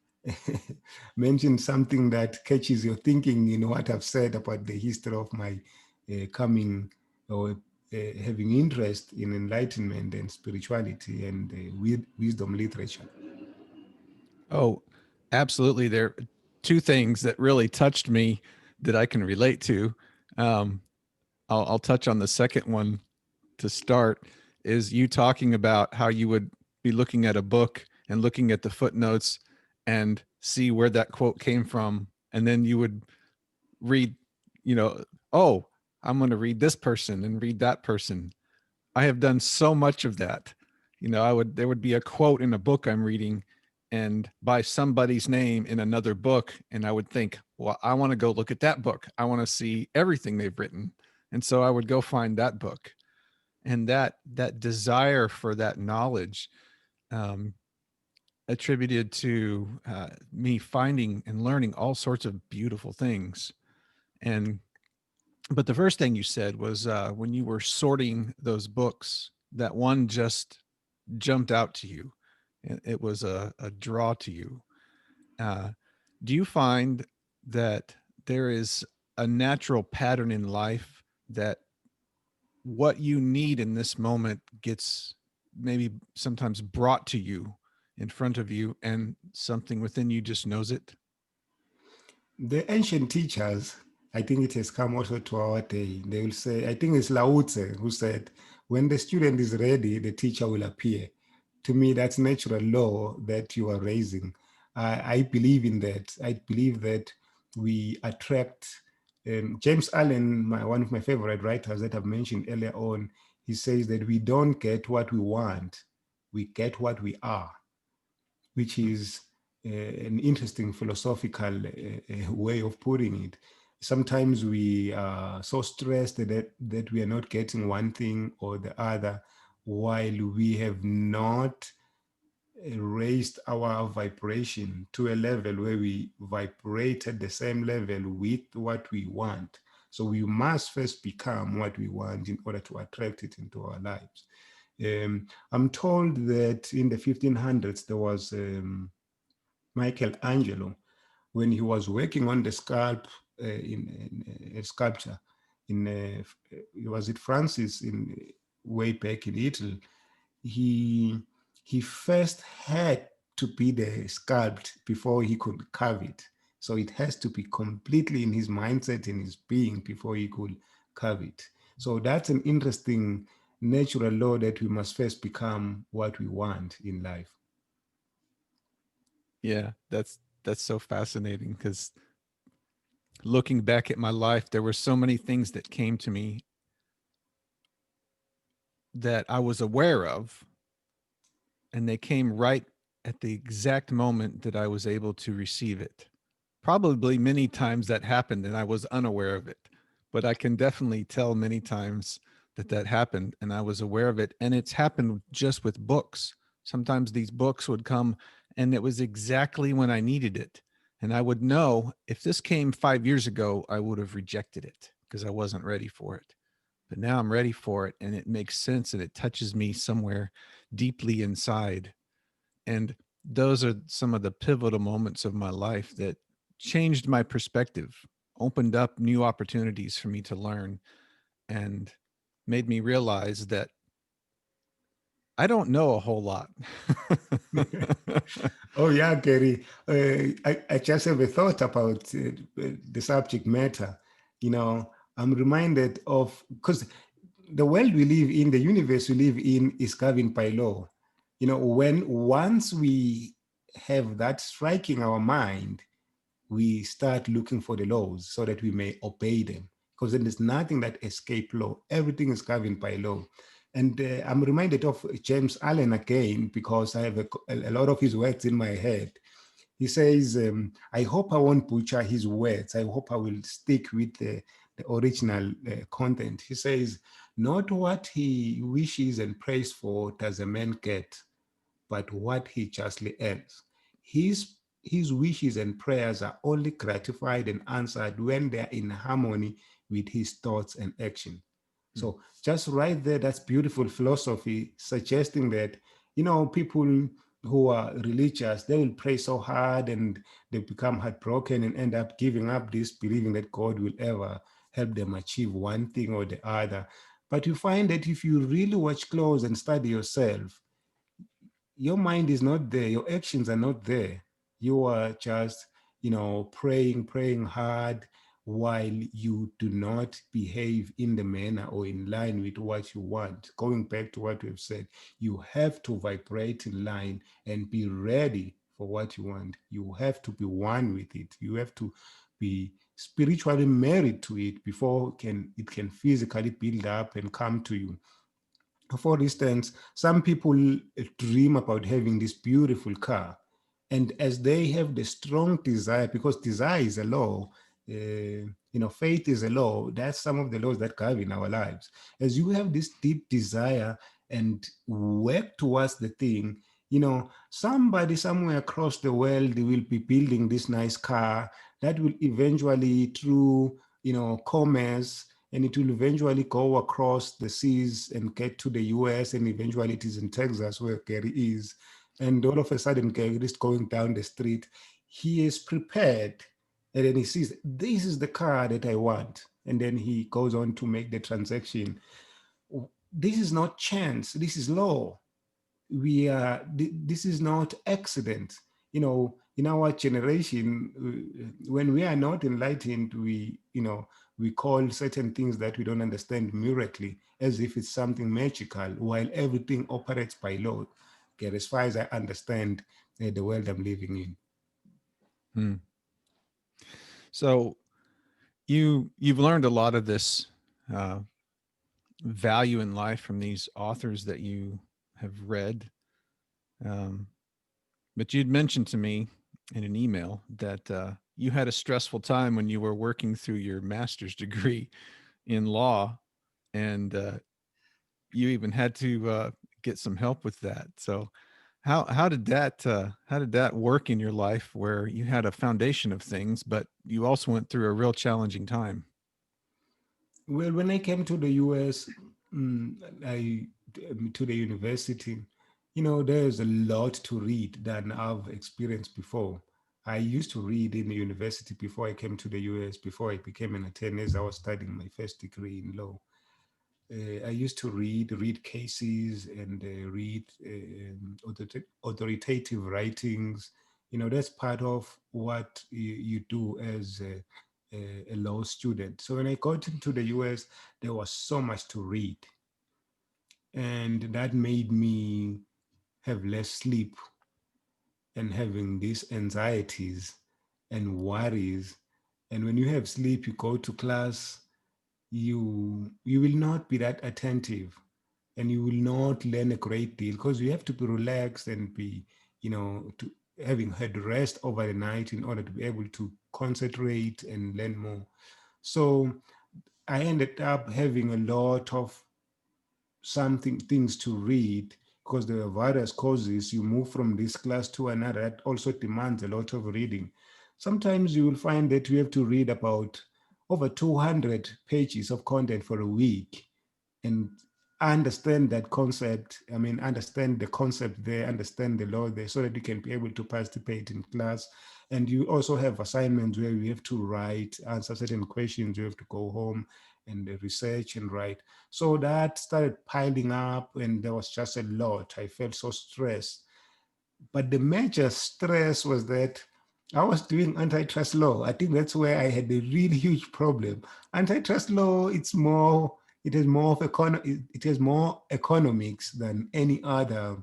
mentioned something that catches your thinking in what I've said about the history of my coming or having interest in enlightenment and spirituality and wisdom literature. Oh, absolutely. There are two things that really touched me that I can relate to. Um, I'll touch on the second one to start. Is you talking about how you would be looking at a book and looking at the footnotes and see where that quote came from, and then you would read, oh, I'm going to read this person and read that person. I have done so much of that. There would be a quote in a book I'm reading and by somebody's name in another book. And I would think, well, I want to go look at that book. I want to see everything they've written. And so I would go find that book. And that desire for that knowledge um, attributed to me finding and learning all sorts of beautiful things. And but the first thing you said was when you were sorting those books, that one just jumped out to you. It was a draw to you. Uh, do you find that there is a natural pattern in life that what you need in this moment gets maybe sometimes brought to you in front of you and something within you just knows it? The ancient teachers, I think it has come also to our day. They will say, I think it's Lao Tse who said, when the student is ready, the teacher will appear. To me, that's natural law that you are raising. I believe in that. I believe that we attract. James Allen, one of my favorite writers that I've mentioned earlier on, he says that we don't get what we want, we get what we are, which is an interesting philosophical way of putting it. Sometimes we are so stressed that we are not getting one thing or the other, while we have not raised our vibration to a level where we vibrate at the same level with what we want. So we must first become what we want in order to attract it into our lives. I'm told that in the 1500s there was Michelangelo, when he was working on the in a sculpture in was it Francis in way back in Italy. He he first had to be the sculpt before he could carve it. So it has to be completely in his mindset, in his being, before he could carve it. So that's an interesting natural law that we must first become what we want in life. Yeah, that's so fascinating because looking back at my life, there were so many things that came to me that I was aware of, and they came right at the exact moment that I was able to receive it. Probably many times that happened and I was unaware of it, but I can definitely tell many times that that happened and I was aware of it. And it's happened just with books. Sometimes these books would come and it was exactly when I needed it. And I would know if this came 5 years ago, I would have rejected it because I wasn't ready for it. But now I'm ready for it and it makes sense and it touches me somewhere deeply inside. And those are some of the pivotal moments of my life that changed my perspective, opened up new opportunities for me to learn, and made me realize that I don't know a whole lot. Oh yeah, Gary. I just have a thought about the subject matter. You know, I'm reminded of because the world we live in, the universe we live in, is governed by law. You know, when once we have that striking our mind, we start looking for the laws so that we may obey them. Because then there's nothing that escape law. Everything is governed by law. And I'm reminded of James Allen again because I have a lot of his words in my head. He says, I hope I won't butcher his words. I hope I will stick with the original content. He says, not what he wishes and prays for does a man get, but what he justly earns. His wishes and prayers are only gratified and answered when they are in harmony with his thoughts and action. Mm, So just right there, that's beautiful philosophy suggesting that, you know, people who are religious, they will pray so hard and they become heartbroken and end up giving up this, believing that God will ever help them achieve one thing or the other. But you find that if you really watch close and study yourself, your mind is not there, your actions are not there. You are just, you know, praying hard while you do not behave in the manner or in line with what you want. Going back to what we've said, you have to vibrate in line and be ready for what you want. You have to be one with it. You have to be spiritually married to it before it can physically build up and come to you. For instance, some people dream about having this beautiful car. And as they have the strong desire, because desire is a law, you know, faith is a law, that's some of the laws that govern our lives. As you have this deep desire and work towards the thing, you know, somebody somewhere across the world will be building this nice car that will eventually, through, you know, commerce, and it will eventually go across the seas and get to the US, and eventually it is in Texas where Gary is. And all of a sudden, Gary is going down the street. He is prepared, and then he sees, this is the car that I want. And then he goes on to make the transaction. This is not chance, this is law. This is not accident. You know, in our generation, when we are not enlightened, we, you know, we call certain things that we don't understand miraculously, as if it's something magical, while everything operates by law. Okay, as far as I understand the world I'm living in. mm. So you've learned a lot of this uh, value in life from these authors that you have read. Um, but you'd mentioned to me in an email that you had a stressful time when you were working through your master's degree in law, and you even had to get some help with that. So, how did that work in your life, where you had a foundation of things, but you also went through a real challenging time? Well, when I came to the US, I to the university, there's a lot to read than I've experienced before. I used to read in the university before I came to the US, before I became an attorney, as I was studying my first degree in law. I used to read cases and read authoritative writings. That's part of what you do as a law student. So when I got into the US, there was so much to read, and that made me have less sleep and having these anxieties and worries. And when you have sleep, you go to class, you will not be that attentive, and you will not learn a great deal because you have to be relaxed and be, to having had rest over the night in order to be able to concentrate and learn more. So I ended up having a lot of something things to read because there are various causes. You move from this class to another that also demands a lot of reading. Sometimes you will find that you have to read about over 200 pages of content for a week, and understand that concept. I mean, understand the concept there, understand the law there, so that you can be able to participate in class. And you also have assignments where you have to write, answer certain questions. You have to go home and research and write. So that started piling up, and there was just a lot. I felt so stressed. But the major stress was that I was doing antitrust law. I think that's where I had a really huge problem. Antitrust law, it is more of it is more economics than any other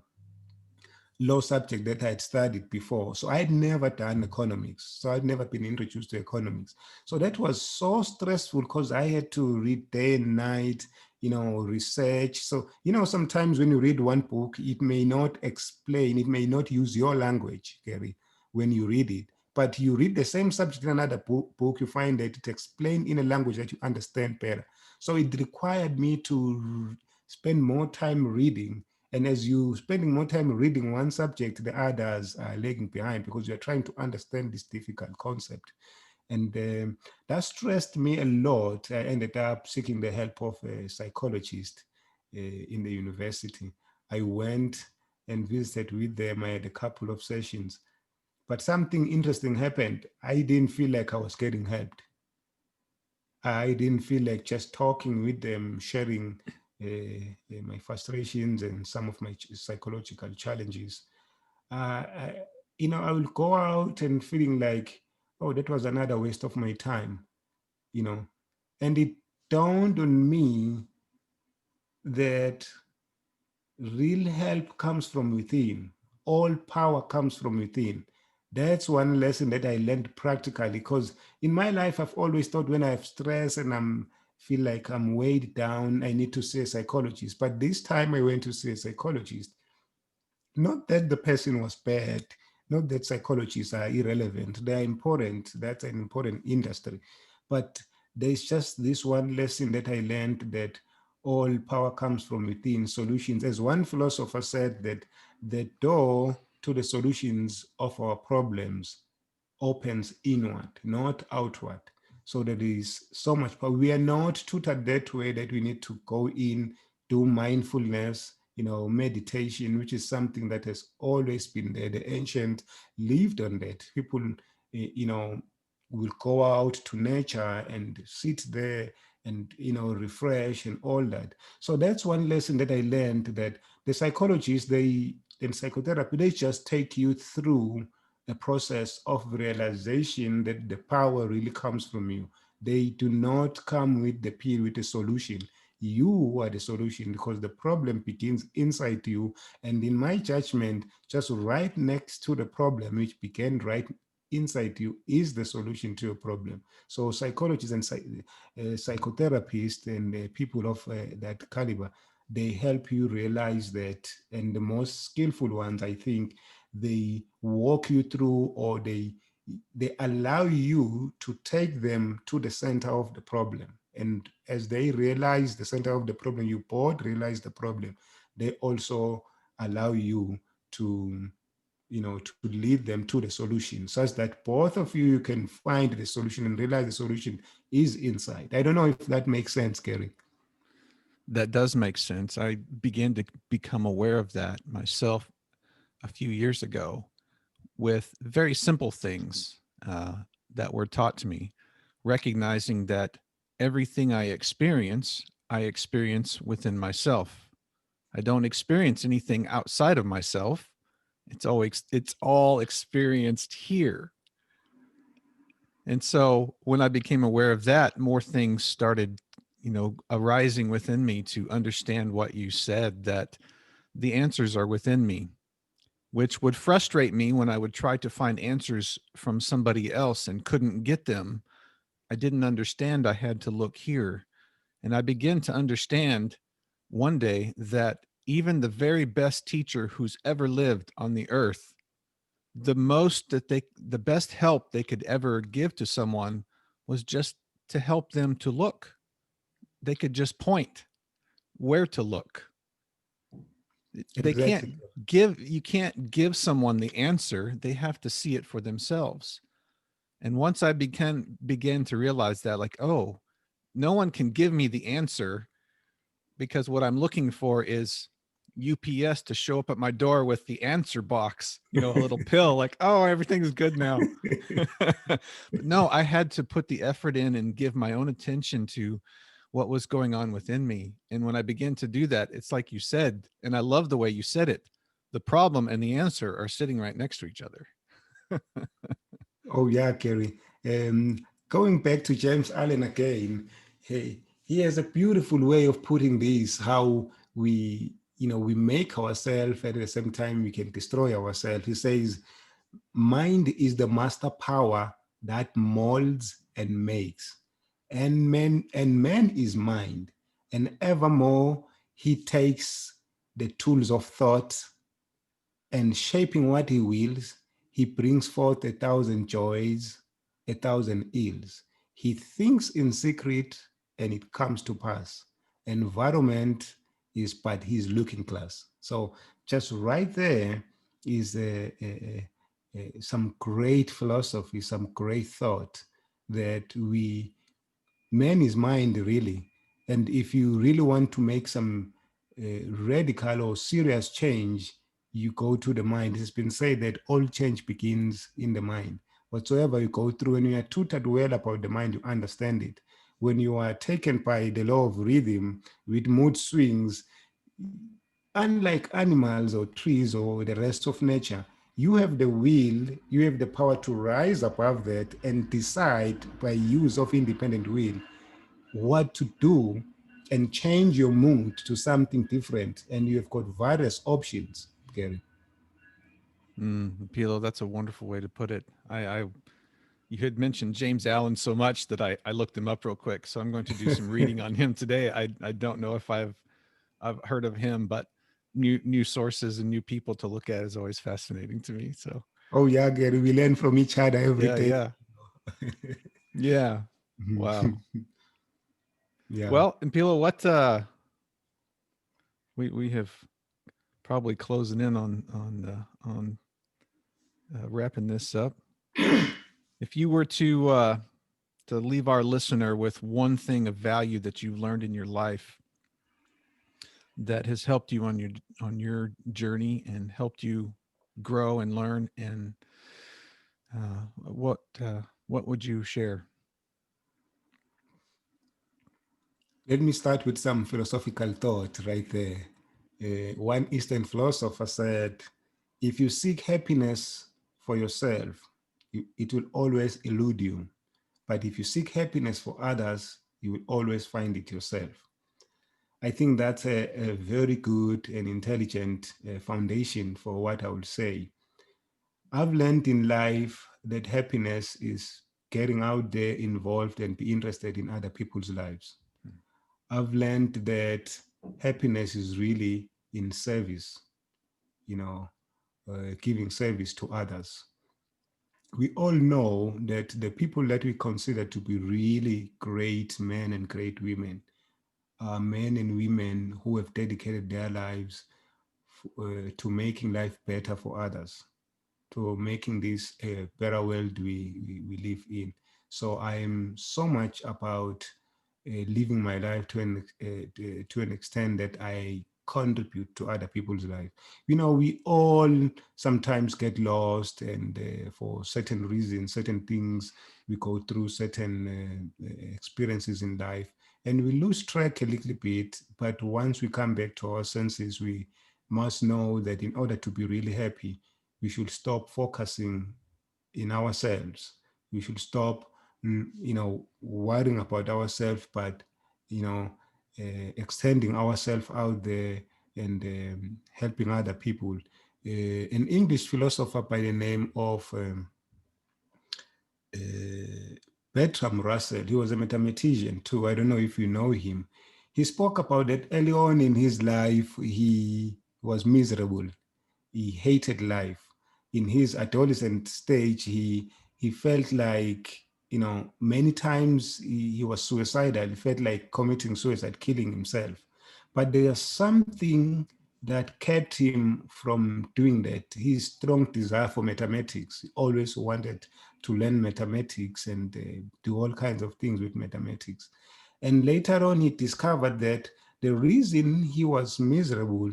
law subject that I had studied before. So I had never done economics. So I'd never been introduced to economics. So that was so stressful because I had to read day and night, research. So, sometimes when you read one book, it may not explain, it may not use your language, Gary, when you read it. But you read the same subject in another book, you find that it explained in a language that you understand better. So it required me to spend more time reading, and as you spending more time reading one subject, the others are lagging behind because you're trying to understand this difficult concept. And that stressed me a lot. I ended up seeking the help of a psychologist in the university. I went and visited with them. I had a couple of sessions. But something interesting happened. I didn't feel like I was getting helped. I didn't feel like just talking with them, sharing my frustrations and some of my psychological challenges. I, I will go out and feeling like, oh, that was another waste of my time, you know. And it dawned on me that real help comes from within. All power comes from within. That's one lesson that I learned practically, because in my life, I've always thought when I have stress and I'm feel like I'm weighed down, I need to see a psychologist. But this time I went to see a psychologist. Not that the person was bad, not that psychologists are irrelevant. They are important. That's an important industry. But there's just this one lesson that I learned, that all power comes from within. Solutions, as one philosopher said, that the door to the solutions of our problems opens inward, not outward. So there is so much power. We are not tutored that way, that we need to go in, do mindfulness, meditation, which is something that has always been there. The ancient lived on that. People, will go out to nature and sit there and, refresh and all that. So that's one lesson that I learned, that the psychologists, they in psychotherapy, they just take you through a process of realization that the power really comes from you. They do not come with the pill, with a solution. You are the solution, because the problem begins inside you. And in my judgment, just right next to the problem, which began right inside you, is the solution to your problem. So psychologists and psychotherapists and people of that caliber, they help you realize that. And the most skillful ones, I think, they walk you through, or they allow you to take them to the center of the problem. And as they realize the center of the problem, you both realize the problem, they also allow you to, to lead them to the solution, such that both of you can find the solution and realize the solution is inside. I don't know if that makes sense, Gary. That does make sense. I began to become aware of that myself a few years ago with very simple things that were taught to me, recognizing that everything I experience within myself. I don't experience anything outside of myself. It's all experienced here. And so when I became aware of that, more things started, arising within me to understand what you said, that the answers are within me, which would frustrate me when I would try to find answers from somebody else and couldn't get them. I didn't understand I had to look here. And I began to understand one day that even the very best teacher who's ever lived on the earth, the best help they could ever give to someone was just to help them to look. They could just point where to look. They can't Exactly. you can't give someone the answer. They have to see it for themselves. And once I began to realize that, like, oh, no one can give me the answer, because what I'm looking for is UPS to show up at my door with the answer box, a little pill, like, oh, everything's good now. But no, I had to put the effort in and give my own attention to what was going on within me. And when I began to do that, it's like you said, and I love the way you said it, the problem and the answer are sitting right next to each other. Oh yeah, Kerry. Going back to James Allen again, he has a beautiful way of putting this, how we make ourselves, at the same time we can destroy ourselves. He says, mind is the master power that molds and makes. And man is mind. And evermore he takes the tools of thought, and shaping what he wills, he brings forth 1,000 joys, 1,000 ills. He thinks in secret, and it comes to pass. Environment is but his looking glass. So just right there is some great philosophy, some great thought that man is mind really. And if you really want to make some radical or serious change, you go to the mind. It's been said that all change begins in the mind. Whatsoever you go through, when you are tutored well about the mind, you understand it. When you are taken by the law of rhythm with mood swings, unlike animals or trees or the rest of nature, you have the will, you have the power to rise above that and decide by use of independent will what to do and change your mood to something different. And you have got various options, Gary. Pilo, that's a wonderful way to put it. You had mentioned James Allen so much that I looked him up real quick. So I'm going to do some reading on him today. I don't know if I've heard of him, but new sources and new people to look at is always fascinating to me. So Oh, yeah, Gary, we learn from each other every yeah, day. yeah, yeah. Wow. Yeah. Well, and Pilo, what we have probably closing in on wrapping this up. If you were to leave our listener with one thing of value that you've learned in your life that has helped you on your journey and helped you grow and learn, and what would you share? Let me start with some philosophical thought right there. One Eastern philosopher said, if you seek happiness for yourself, it will always elude you. But if you seek happiness for others, you will always find it yourself. I think that's a very good and intelligent foundation for what I would say. I've learned in life that happiness is getting out there, involved, and be interested in other people's lives. I've learned that happiness is really in service, you know, giving service to others. We all know that the people that we consider to be really great men and great women are men and women who have dedicated their lives to making life better for others, to making this a better world we live in. So I am so much about living my life to an extent that I contribute to other people's life. You know, we all sometimes get lost, and for certain reasons, certain things, we go through certain experiences in life, and we lose track a little bit. But once we come back to our senses, we must know that in order to be really happy, we should stop focusing in ourselves. We should stop, worrying about ourselves, but, extending ourselves out there and helping other people. An English philosopher by the name of uh, Bertram Russell, he was a mathematician too. I don't know if you know him. He spoke about that early on in his life. He was miserable. He hated life. In his adolescent stage, he felt like, many times he was suicidal. He felt like committing suicide, killing himself. But there's something that kept him from doing that. His strong desire for mathematics. He always wanted to learn mathematics and do all kinds of things with mathematics. And later on, he discovered that the reason he was miserable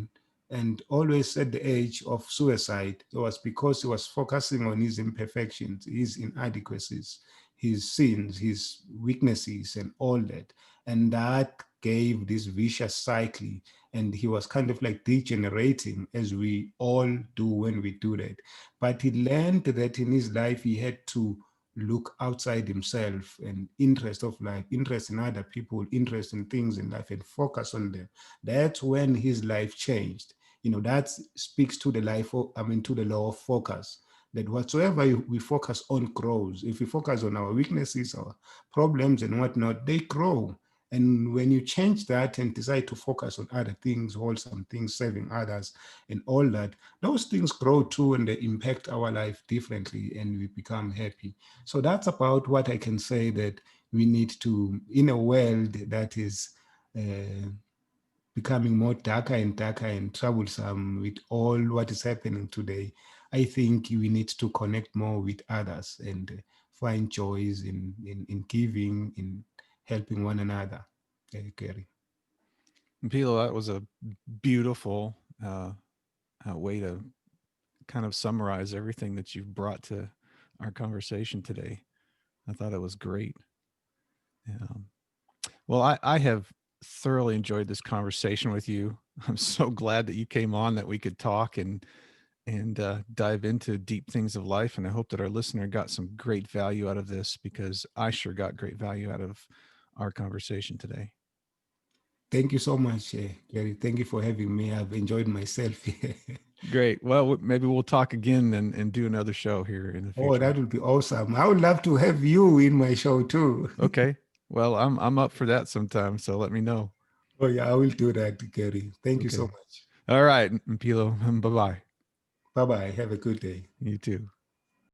and always at the edge of suicide was because he was focusing on his imperfections, his inadequacies, his sins, his weaknesses, and all that. And that gave this vicious cycle. And he was kind of like degenerating, as we all do when we do that. But he learned that in his life, he had to look outside himself and interest of life, interest in other people, interest in things in life, and focus on them. That's when his life changed. That speaks to the to the law of focus, that whatsoever we focus on grows. If we focus on our weaknesses, our problems and whatnot, they grow. And when you change that and decide to focus on other things, wholesome things, serving others, and all that, those things grow too, and they impact our life differently, and we become happy. So that's about what I can say, that we need to, in a world that is becoming more darker and darker and troublesome with all what is happening today, I think we need to connect more with others and find joys in giving, in helping one another. Gary. Mpilo, that was a beautiful way to kind of summarize everything that you've brought to our conversation today. I thought it was great. Um, well, I have thoroughly enjoyed this conversation with you. I'm so glad that you came on, that we could talk and dive into deep things of life. And I hope that our listener got some great value out of this, because I sure got great value out of our conversation today. Thank you so much, Gary. Thank you for having me. I've enjoyed myself. Great. Well, maybe we'll talk again and do another show here in the Oh, future. that would be awesome. I would love to have you in my show too. Okay. Well, I'm up for that sometime, so let me know. Oh, yeah, I will do that, Gary. Thank you so Okay. much. All right, Mpilo. Bye bye. Bye bye. Have a good day. You too.